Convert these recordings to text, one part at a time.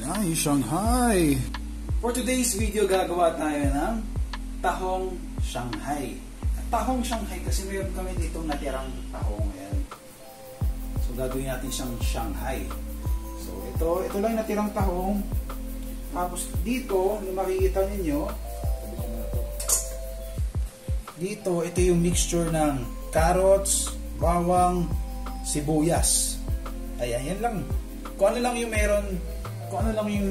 Ay, Shanghai! For today's video, gagawa tayo ng tahong Shanghai. Tahong Shanghai kasi mayroon kami ditong natirang tahong. Ayan. So, gagawin natin siyang Shanghai. So, ito lang natirang tahong. Tapos, dito, kung makikita ninyo, dito, ito yung mixture ng carrots, bawang, sibuyas. Ayan, yan lang. Kung ano lang yung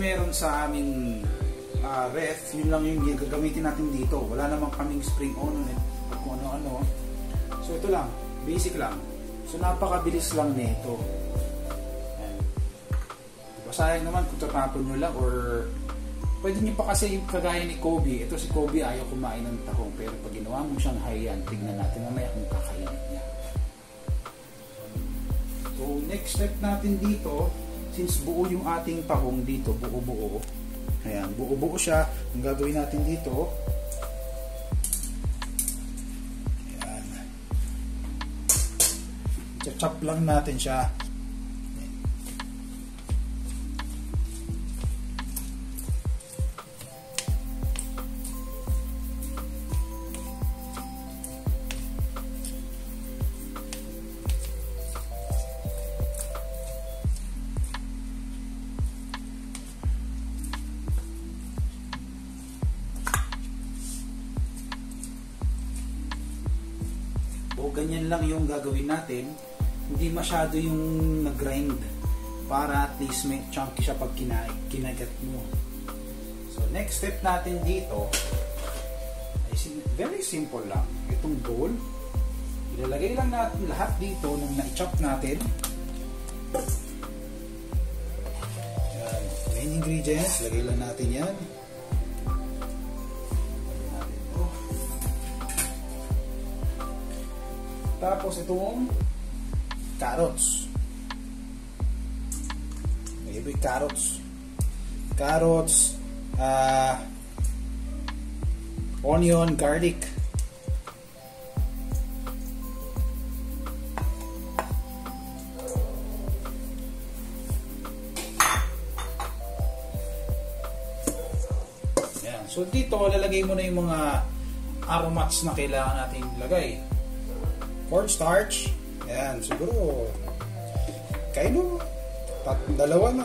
meron sa aming ref, yun lang yung gagamitin natin dito. Wala namang kaming spring onion o kung ano-ano. So ito lang, basic lang. So napakabilis lang nito. Diba, sayang naman kung tatapon nyo lang or pwede nyo pa kasi kagaya ni Kobe. Ito si Kobe ayaw kumain ng tahong, pero pag ginawa mong Shanghai yan, tignan natin mamaya kung kakainin niya. So next step natin dito, since buo yung ating tahong dito, buo-buo. Ayan, buo-buo siya. Ang gagawin natin dito, ayan, chop lang natin siya. O ganyan lang yung gagawin natin, hindi masyado yung nag-grind para at least may chunky siya pag kinagat mo. So next step natin dito ay very simple lang. Itong bowl, ilalagay lang natin lahat dito nung na-chop natin. Yan, main ingredients, lagay lang natin yan. Tapos itong carrots. Maybe carrots. Carrots, onion, garlic. Yan. So dito lalagay mo na yung mga aromats na kailangan natin ilagay. Cornstarch, ayan, siguro kayo dalawa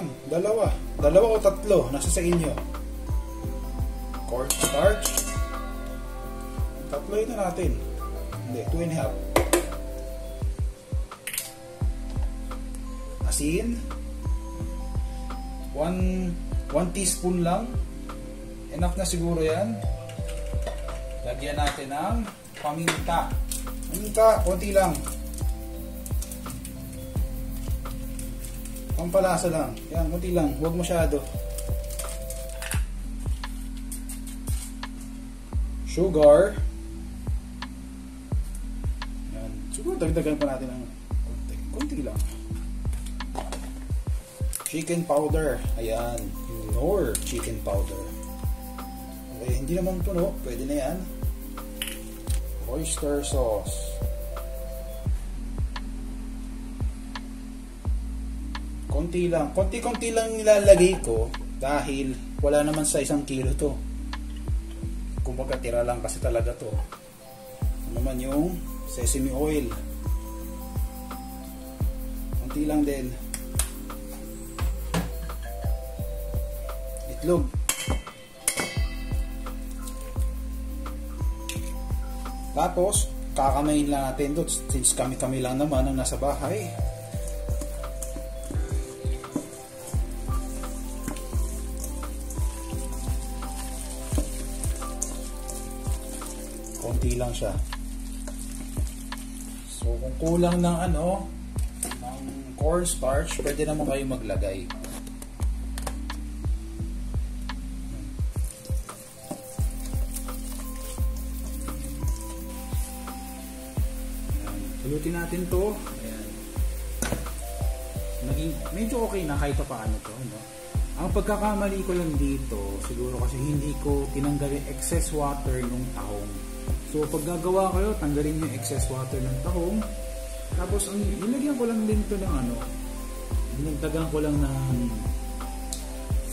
o tatlo, nasa sa inyo. Cornstarch, tatlo ito natin, hindi, 2 1/2. Asin, 1 teaspoon lang, enough na siguro yan. Lagyan natin ng paminta. Konti lang. Pampalasa lang. Yan, konti lang. Huwag masyado. Sugar. Yan. Siguro dagdagan pa natin ng konti lang. Chicken powder. Ayan. Knorr chicken powder. Okay, hindi naman puno. Pwede na yan. Oyster sauce. Konti lang. Konti-konti lang nilalagay ko dahil wala naman sa 1 kilo to. Kumbaga tira lang kasi talaga to. Ano naman yung sesame oil. Konti lang din. Itlog. Tapos, kakamayin lang natin doon since kami lang naman ang nasa bahay. Konti lang siya. So, kung kulang ng ng cornstarch, pwede naman kayo maglagay. Halutin natin to. Ayan. Medyo okay na kahit paano to. No? Ang pagkakamali ko lang dito, siguro kasi hindi ko tinanggal yung excess water ng tahong. So pag gagawa kayo, tanggalin yung excess water ng tahong. Tapos nilagyan ko lang din ito ng dinagdagan ko lang ng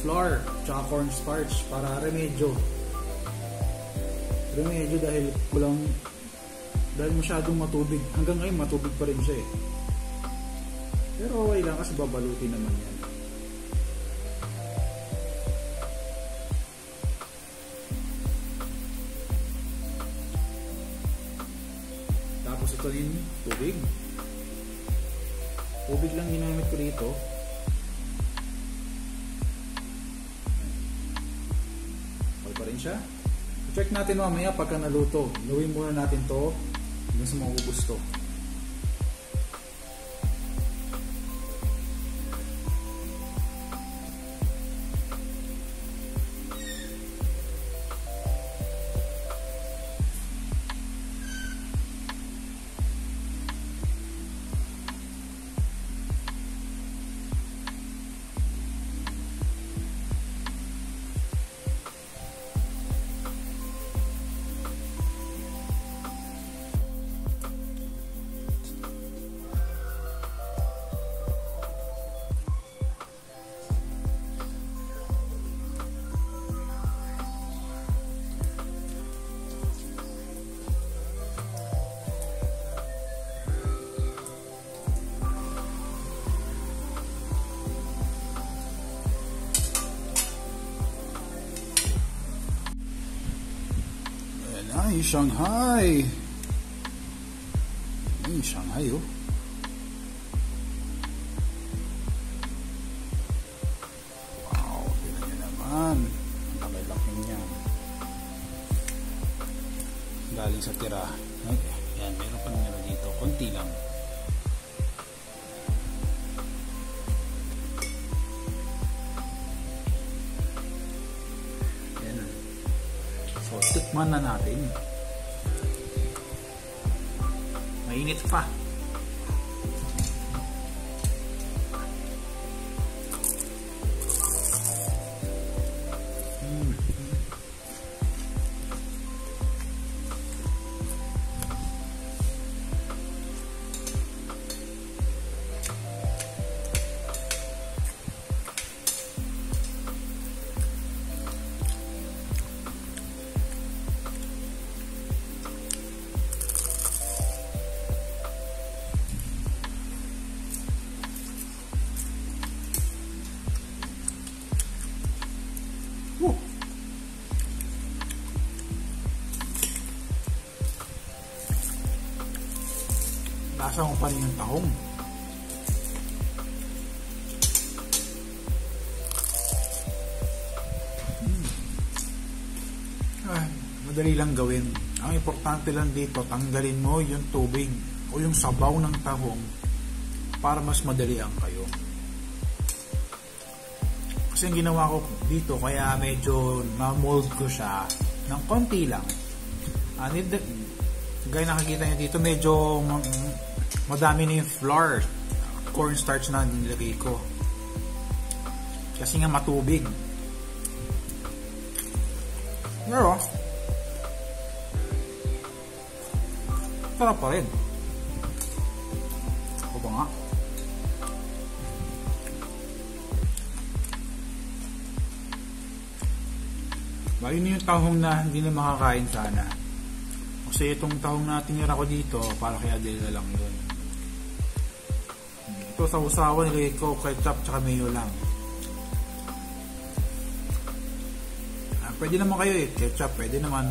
flour tsaka cornstarch para remedyo dahil masyadong matubig. Hanggang ngayon matubig pa rin siya eh. Pero okay lang kasi babalutin naman yan. Tapos ito din tubig. Tubig lang ginamit ko dito. Okay pa rin siya. Check natin mamaya pagka naluto. Gawin muna natin to hanggang sa maubos to. Ay, Shanghai. Ay, Shanghai oh. Wow, tingnan nyo naman. Ang laki niya. Galing sa tira. Okay. Yan, meron pa naman dito. Konti lang. So, tikman na natin. Mainit pa. Lasa ko pa rin yung tahong. Ay, madali lang gawin. Ang importante lang dito, tanggalin mo yung tubig o yung sabaw ng tahong para mas madali ang kayo. Kasi yung ginawa ko dito, kaya medyo na-mold ko siya ng konti lang. Gaya nakikita nyo dito, medyo madami na yung flour, cornstarch na nilagay ko. Kasi nga matubig. Pero, sarap pa rin. Ako ba nga? Bali na yung tahong na hindi na makakain sana. Kasi itong tahong na tinira ko dito, para kaya dila lang yun. Ito sa usawa nilagay ko ketchup tsaka mayo lang. Pwede naman kayo eh, ketchup, pwede naman.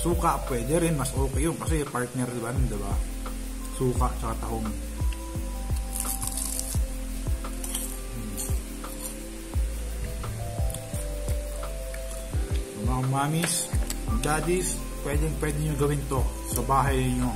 Suka, pwede rin, mas okay yun. Kasi partner diba, diba? Suka tsaka tahong. Mga mamis, daddies, pwede nyo gawin to sa bahay nyo.